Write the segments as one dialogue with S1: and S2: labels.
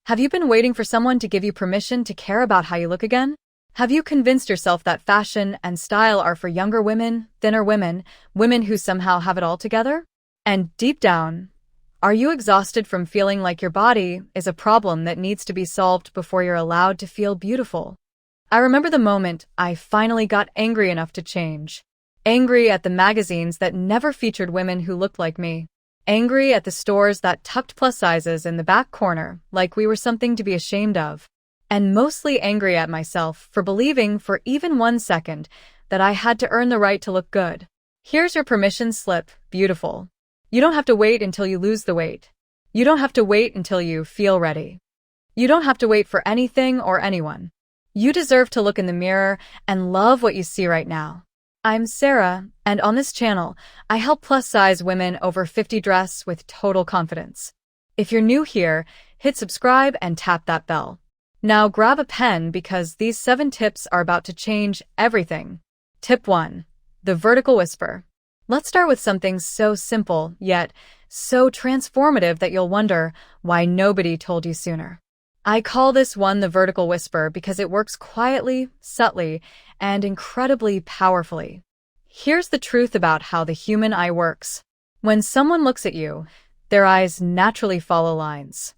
S1: Have you been waiting for someone to give you permission to care about how you look again? Have you convinced yourself that fashion and style are for younger women, thinner women, women who somehow have it all together? And deep down, are you exhausted from feeling like your body is a problem that needs to be solved before you're allowed to feel beautiful? I remember the moment I finally got angry enough to change. Angry at the magazines that never featured women who looked like me. Angry at the stores that tucked plus sizes in the back corner like we were something to be ashamed of. And mostly angry at myself for believing for even 1 second that I had to earn the right to look good. Here's your permission slip, beautiful. You don't have to wait until you lose the weight. You don't have to wait until you feel ready. You don't have to wait for anything or anyone. You deserve to look in the mirror and love what you see right now. I'm Sarah, and on this channel, I help plus-size women over 50 dress with total confidence. If you're new here, hit subscribe and tap that bell. Now grab a pen because these 7 tips are about to change everything. Tip 1. The vertical whisper. Let's start with something so simple, yet so transformative that you'll wonder why nobody told you sooner. I call this one the vertical whisper because it works quietly, subtly, and incredibly powerfully. Here's the truth about how the human eye works. When someone looks at you, their eyes naturally follow lines.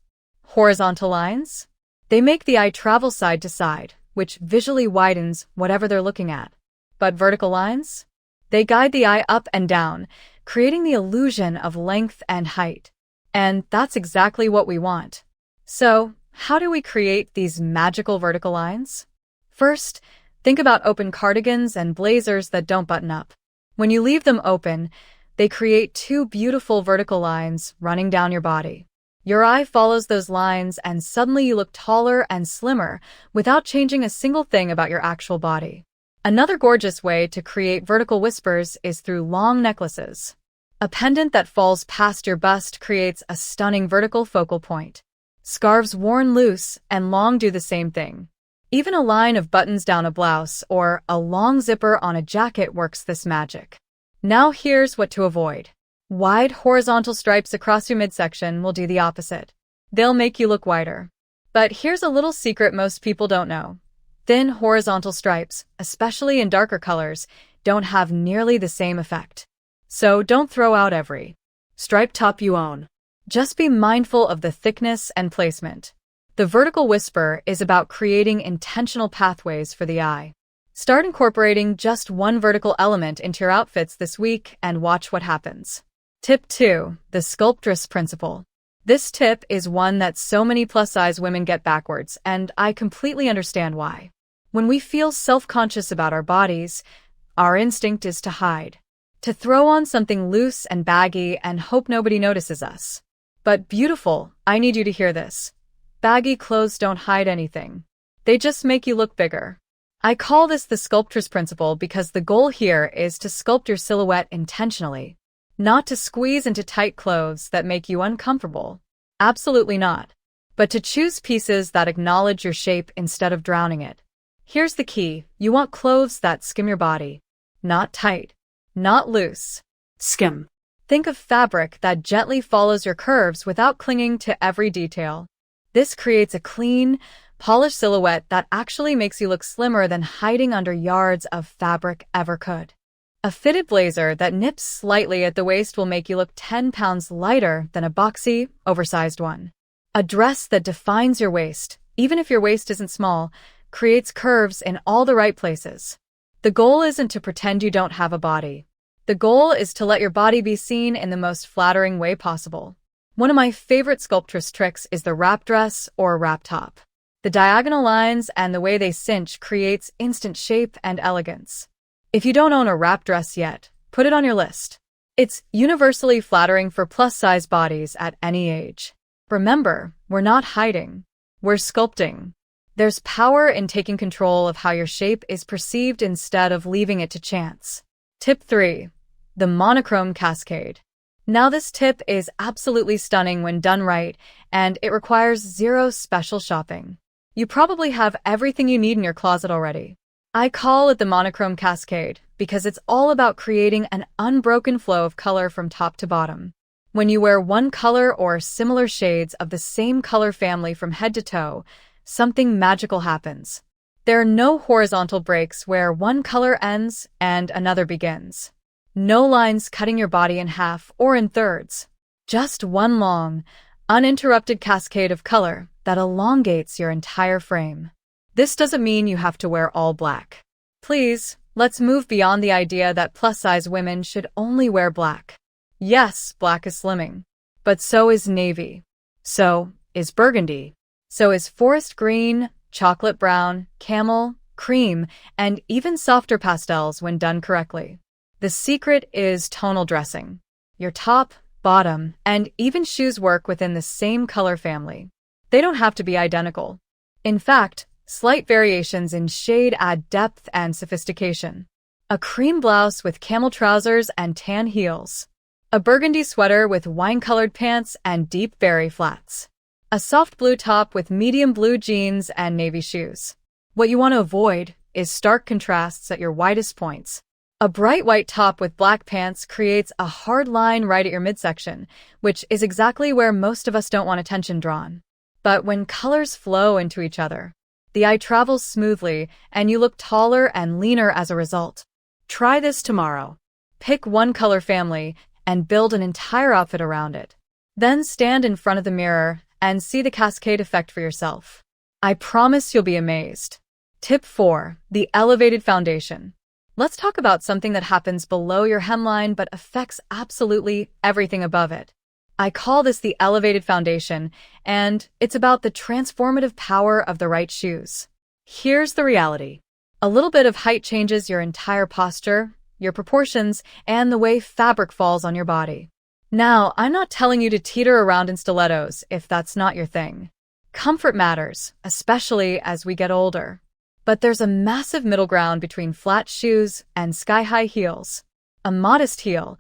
S1: Horizontal lines? They make the eye travel side to side, which visually widens whatever they're looking at. But vertical lines? They guide the eye up and down, creating the illusion of length and height. And that's exactly what we want. So, how do we create these magical vertical lines? First, think about open cardigans and blazers that don't button up. When you leave them open, they create 2 beautiful vertical lines running down your body. Your eye follows those lines and suddenly you look taller and slimmer without changing a single thing about your actual body. Another gorgeous way to create vertical whispers is through long necklaces. A pendant that falls past your bust creates a stunning vertical focal point. Scarves worn loose and long do the same thing. Even a line of buttons down a blouse or a long zipper on a jacket works this magic. Now here's what to avoid. Wide horizontal stripes across your midsection will do the opposite. They'll make you look wider. But here's a little secret most people don't know. Thin horizontal stripes, especially in darker colors, don't have nearly the same effect. So don't throw out every striped top you own. Just be mindful of the thickness and placement. The vertical whisper is about creating intentional pathways for the eye. Start incorporating just one vertical element into your outfits this week and watch what happens. Tip 2. The sculpturous principle. This tip is one that so many plus-size women get backwards, and I completely understand why. When we feel self-conscious about our bodies, our instinct is to hide. To throw on something loose and baggy and hope nobody notices us. But beautiful, I need you to hear this. Baggy clothes don't hide anything. They just make you look bigger. I call this the sculptress principle because the goal here is to sculpt your silhouette intentionally, not to squeeze into tight clothes that make you uncomfortable. Absolutely not. But to choose pieces that acknowledge your shape instead of drowning it. Here's the key. You want clothes that skim your body. Not tight. Not loose. Skim. Think of fabric that gently follows your curves without clinging to every detail. This creates a clean, polished silhouette that actually makes you look slimmer than hiding under yards of fabric ever could. A fitted blazer that nips slightly at the waist will make you look 10 pounds lighter than a boxy, oversized one. A dress that defines your waist, even if your waist isn't small, creates curves in all the right places. The goal isn't to pretend you don't have a body. The goal is to let your body be seen in the most flattering way possible. One of my favorite sculptress tricks is the wrap dress or wrap top. The diagonal lines and the way they cinch creates instant shape and elegance. If you don't own a wrap dress yet, put it on your list. It's universally flattering for plus-size bodies at any age. Remember, we're not hiding. We're sculpting. There's power in taking control of how your shape is perceived instead of leaving it to chance. Tip 3. The monochrome cascade. Now this tip is absolutely stunning when done right, and it requires 0 special shopping. You probably have everything you need in your closet already. I call it the monochrome cascade because it's all about creating an unbroken flow of color from top to bottom. When you wear one color or similar shades of the same color family from head to toe, something magical happens. There are no horizontal breaks where one color ends and another begins. No lines cutting your body in half or in thirds. Just one long, uninterrupted cascade of color that elongates your entire frame. This doesn't mean you have to wear all black. Please, let's move beyond the idea that plus-size women should only wear black. Yes, black is slimming. But so is navy. So is burgundy. So is forest green, chocolate brown, camel, cream, and even softer pastels when done correctly. The secret is tonal dressing. Your top, bottom, and even shoes work within the same color family. They don't have to be identical. In fact, slight variations in shade add depth and sophistication. A cream blouse with camel trousers and tan heels. A burgundy sweater with wine-colored pants and deep berry flats. A soft blue top with medium blue jeans and navy shoes. What you want to avoid is stark contrasts at your widest points. A bright white top with black pants creates a hard line right at your midsection, which is exactly where most of us don't want attention drawn. But when colors flow into each other, the eye travels smoothly and you look taller and leaner as a result. Try this tomorrow. Pick one color family and build an entire outfit around it. Then stand in front of the mirror and see the cascade effect for yourself. I promise you'll be amazed. Tip 4. The elevated foundation. Let's talk about something that happens below your hemline but affects absolutely everything above it. I call this the elevated foundation, and it's about the transformative power of the right shoes. Here's the reality. A little bit of height changes your entire posture, your proportions, and the way fabric falls on your body. Now, I'm not telling you to teeter around in stilettos if that's not your thing. Comfort matters, especially as we get older. But there's a massive middle ground between flat shoes and sky-high heels. A modest heel,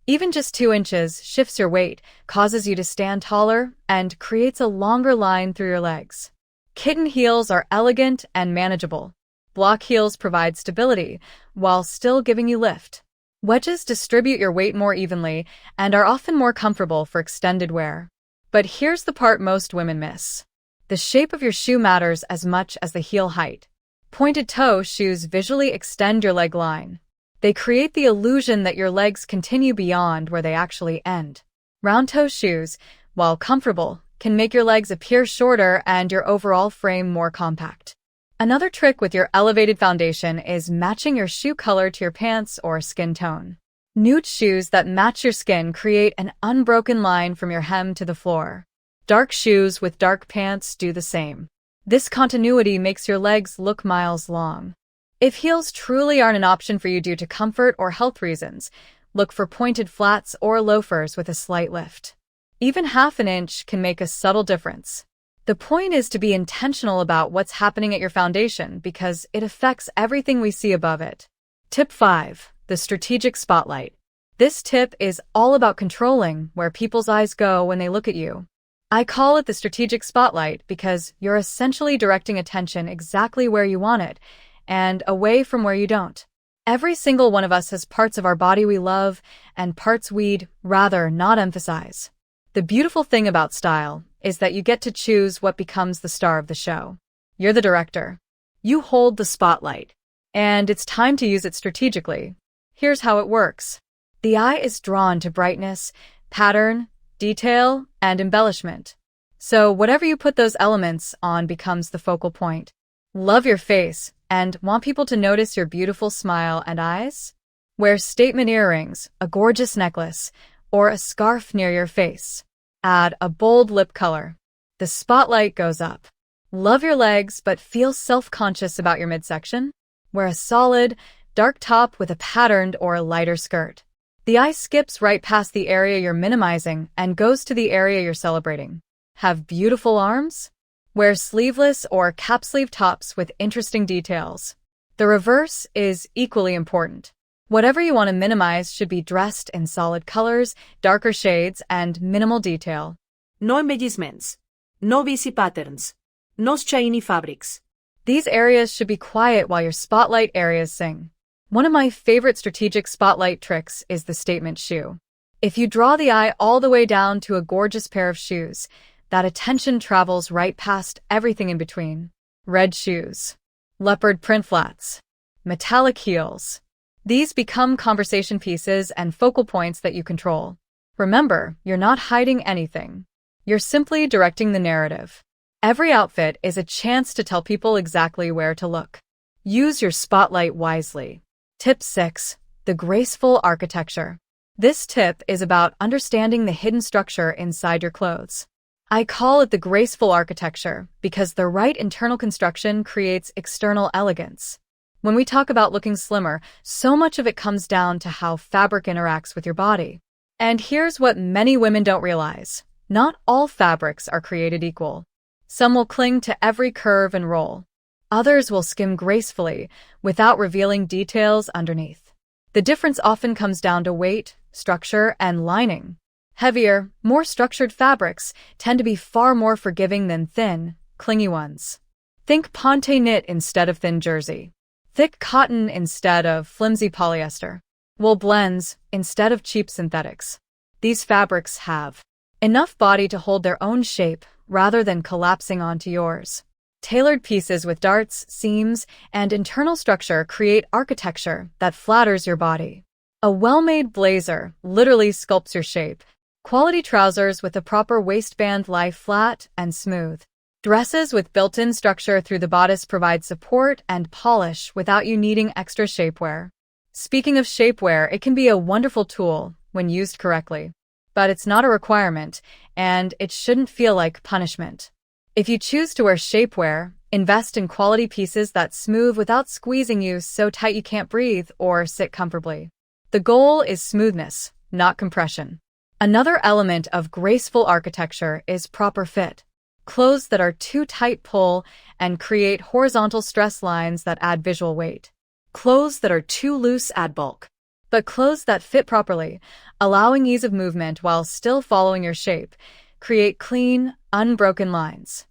S1: even just 2 inches, shifts your weight, causes you to stand taller, and creates a longer line through your legs. Kitten heels are elegant and manageable. Block heels provide stability, while still giving you lift. Wedges distribute your weight more evenly and are often more comfortable for extended wear. But here's the part most women miss. The shape of your shoe matters as much as the heel height. Pointed toe shoes visually extend your leg line. They create the illusion that your legs continue beyond where they actually end. Round toe shoes, while comfortable, can make your legs appear shorter and your overall frame more compact. Another trick with your elevated foundation is matching your shoe color to your pants or skin tone. Nude shoes that match your skin create an unbroken line from your hem to the floor. Dark shoes with dark pants do the same. This continuity makes your legs look miles long. If heels truly aren't an option for you due to comfort or health reasons, look for pointed flats or loafers with a slight lift. Even half an inch can make a subtle difference. The point is to be intentional about what's happening at your foundation because it affects everything we see above it. Tip 5. The strategic spotlight. This tip is all about controlling where people's eyes go when they look at you. I call it the strategic spotlight because you're essentially directing attention exactly where you want it and away from where you don't. Every single one of us has parts of our body we love and parts we'd rather not emphasize. The beautiful thing about style is that you get to choose what becomes the star of the show. You're the director. You hold the spotlight, and it's time to use it strategically. Here's how it works. The eye is drawn to brightness, pattern, detail, and embellishment. So whatever you put those elements on becomes the focal point. Love your face and want people to notice your beautiful smile and eyes? Wear statement earrings, a gorgeous necklace, or a scarf near your face. Add a bold lip color. The spotlight goes up. Love your legs but feel self-conscious about your midsection? Wear a solid, dark top with a patterned or lighter skirt. The eye skips right past the area you're minimizing and goes to the area you're celebrating. Have beautiful arms? Wear sleeveless or cap sleeve tops with interesting details. The reverse is equally important. Whatever you want to minimize should be dressed in solid colors, darker shades, and minimal detail.
S2: No embellishments. No busy patterns. No shiny fabrics.
S1: These areas should be quiet while your spotlight areas sing. One of my favorite strategic spotlight tricks is the statement shoe. If you draw the eye all the way down to a gorgeous pair of shoes, that attention travels right past everything in between. Red shoes, leopard print flats, metallic heels. These become conversation pieces and focal points that you control. Remember, you're not hiding anything. You're simply directing the narrative. Every outfit is a chance to tell people exactly where to look. Use your spotlight wisely. Tip 6. The graceful architecture. This tip is about understanding the hidden structure inside your clothes. I call it the graceful architecture because the right internal construction creates external elegance. When we talk about looking slimmer, so much of it comes down to how fabric interacts with your body. And here's what many women don't realize. Not all fabrics are created equal. Some will cling to every curve and roll. Others will skim gracefully without revealing details underneath. The difference often comes down to weight, structure, and lining. Heavier, more structured fabrics tend to be far more forgiving than thin, clingy ones. Think ponte knit instead of thin jersey. Thick cotton instead of flimsy polyester. Wool blends instead of cheap synthetics. These fabrics have enough body to hold their own shape rather than collapsing onto yours. Tailored pieces with darts, seams, and internal structure create architecture that flatters your body. A well-made blazer literally sculpts your shape. Quality trousers with a proper waistband lie flat and smooth. Dresses with built-in structure through the bodice provide support and polish without you needing extra shapewear. Speaking of shapewear, it can be a wonderful tool when used correctly. But it's not a requirement, and it shouldn't feel like punishment. If you choose to wear shapewear, invest in quality pieces that smooth without squeezing you so tight you can't breathe or sit comfortably. The goal is smoothness, not compression. Another element of graceful architecture is proper fit. Clothes that are too tight pull and create horizontal stress lines that add visual weight. Clothes that are too loose add bulk. But clothes that fit properly, allowing ease of movement while still following your shape, create clean, unbroken lines.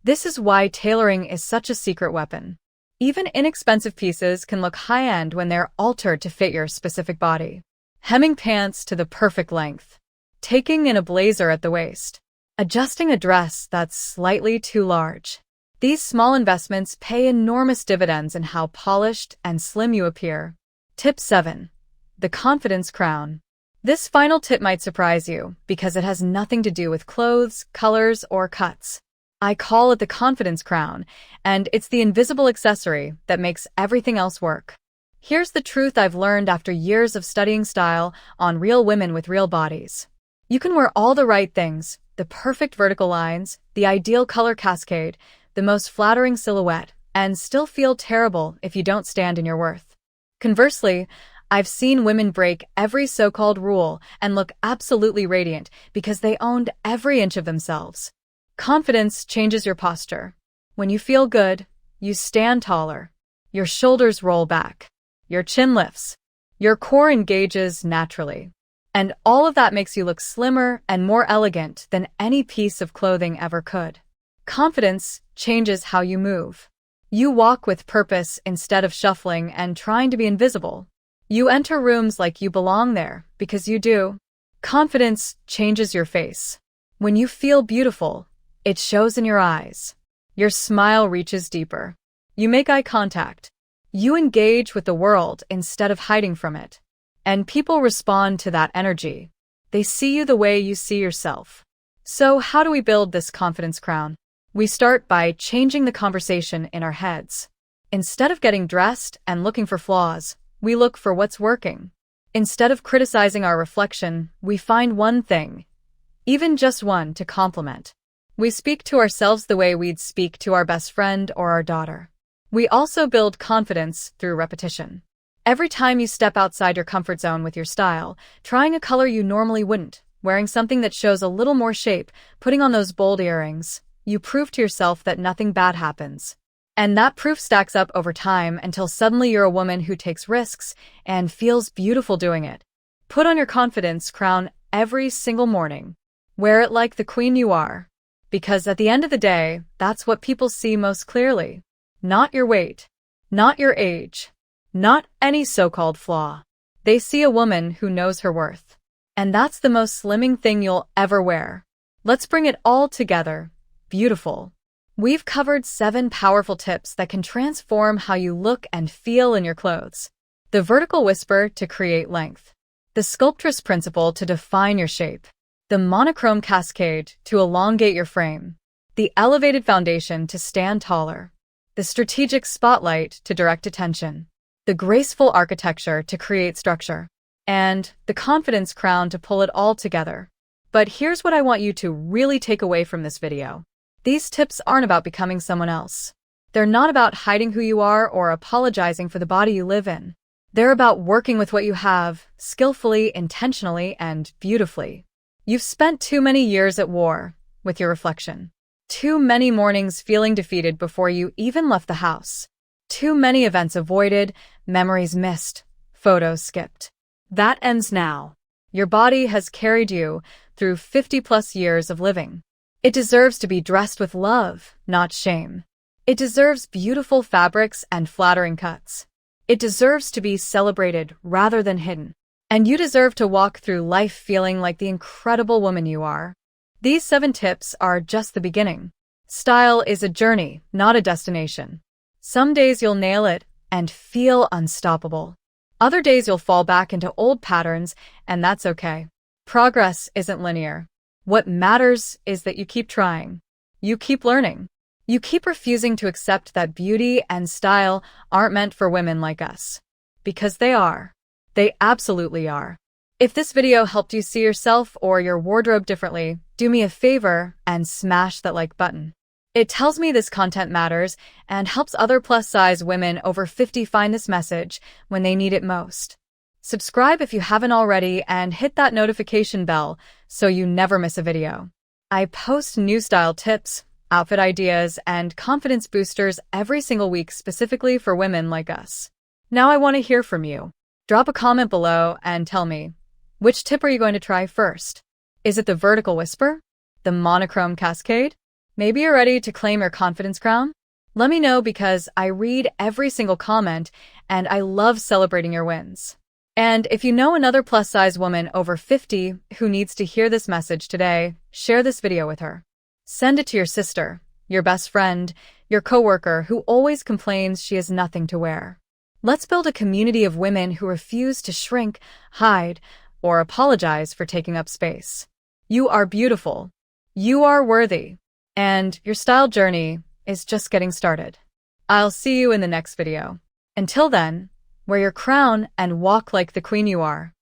S1: This is why tailoring is such a secret weapon. Even inexpensive pieces can look high-end when they're altered to fit your specific body. Hemming pants to the perfect length. Taking in a blazer at the waist. Adjusting a dress that's slightly too large. These small investments pay enormous dividends in how polished and slim you appear. Tip 7. The confidence crown. This final tip might surprise you because it has nothing to do with clothes, colors, or cuts. I call it the confidence crown, and it's the invisible accessory that makes everything else work. Here's the truth I've learned after years of studying style on real women with real bodies. You can wear all the right things, the perfect vertical lines, the ideal color cascade, the most flattering silhouette, and still feel terrible if you don't stand in your worth. Conversely, I've seen women break every so-called rule and look absolutely radiant because they owned every inch of themselves. Confidence changes your posture. When you feel good, you stand taller. Your shoulders roll back. Your chin lifts. Your core engages naturally. And all of that makes you look slimmer and more elegant than any piece of clothing ever could. Confidence changes how you move. You walk with purpose instead of shuffling and trying to be invisible. You enter rooms like you belong there, because you do. Confidence changes your face. When you feel beautiful, it shows in your eyes. Your smile reaches deeper. You make eye contact. You engage with the world instead of hiding from it. And people respond to that energy. They see you the way you see yourself. So how do we build this confidence crown? We start by changing the conversation in our heads. Instead of getting dressed and looking for flaws, we look for what's working. Instead of criticizing our reflection, we find one thing, even just one, to compliment. We speak to ourselves the way we'd speak to our best friend or our daughter. We also build confidence through repetition. Every time you step outside your comfort zone with your style, trying a color you normally wouldn't, wearing something that shows a little more shape, putting on those bold earrings, you prove to yourself that nothing bad happens. And that proof stacks up over time until suddenly you're a woman who takes risks and feels beautiful doing it. Put on your confidence crown every single morning. Wear it like the queen you are. Because at the end of the day, that's what people see most clearly. Not your weight. Not your age. Not any so-called flaw. They see a woman who knows her worth. And that's the most slimming thing you'll ever wear. Let's bring it all together. Beautiful. We've covered 7 powerful tips that can transform how you look and feel in your clothes. The vertical whisper to create length. The sculpturous principle to define your shape. The monochrome cascade to elongate your frame. The elevated foundation to stand taller. The strategic spotlight to direct attention. The graceful architecture to create structure. And the confidence crown to pull it all together. But here's what I want you to really take away from this video. These tips aren't about becoming someone else. They're not about hiding who you are or apologizing for the body you live in. They're about working with what you have, skillfully, intentionally, and beautifully. You've spent too many years at war with your reflection. Too many mornings feeling defeated before you even left the house. Too many events avoided, memories missed, photos skipped. That ends now. Your body has carried you through 50+ years of living. It deserves to be dressed with love, not shame. It deserves beautiful fabrics and flattering cuts. It deserves to be celebrated rather than hidden. And you deserve to walk through life feeling like the incredible woman you are. These 7 tips are just the beginning. Style is a journey, not a destination. Some days you'll nail it and feel unstoppable. Other days you'll fall back into old patterns, and that's okay. Progress isn't linear. What matters is that you keep trying. You keep learning. You keep refusing to accept that beauty and style aren't meant for women like us. Because they are. They absolutely are. If this video helped you see yourself or your wardrobe differently, do me a favor and smash that like button. It tells me this content matters and helps other plus-size women over 50 find this message when they need it most. Subscribe if you haven't already and hit that notification bell so you never miss a video. I post new style tips, outfit ideas, and confidence boosters every single week specifically for women like us. Now I want to hear from you. Drop a comment below and tell me, which tip are you going to try first? Is it the vertical whisper? The monochrome cascade? Maybe you're ready to claim your confidence crown? Let me know because I read every single comment and I love celebrating your wins. And if you know another plus-size woman over 50 who needs to hear this message today, share this video with her. Send it to your sister, your best friend, your coworker who always complains she has nothing to wear. Let's build a community of women who refuse to shrink, hide, or apologize for taking up space. You are beautiful. You are worthy. And your style journey is just getting started. I'll see you in the next video. Until then, wear your crown and walk like the queen you are.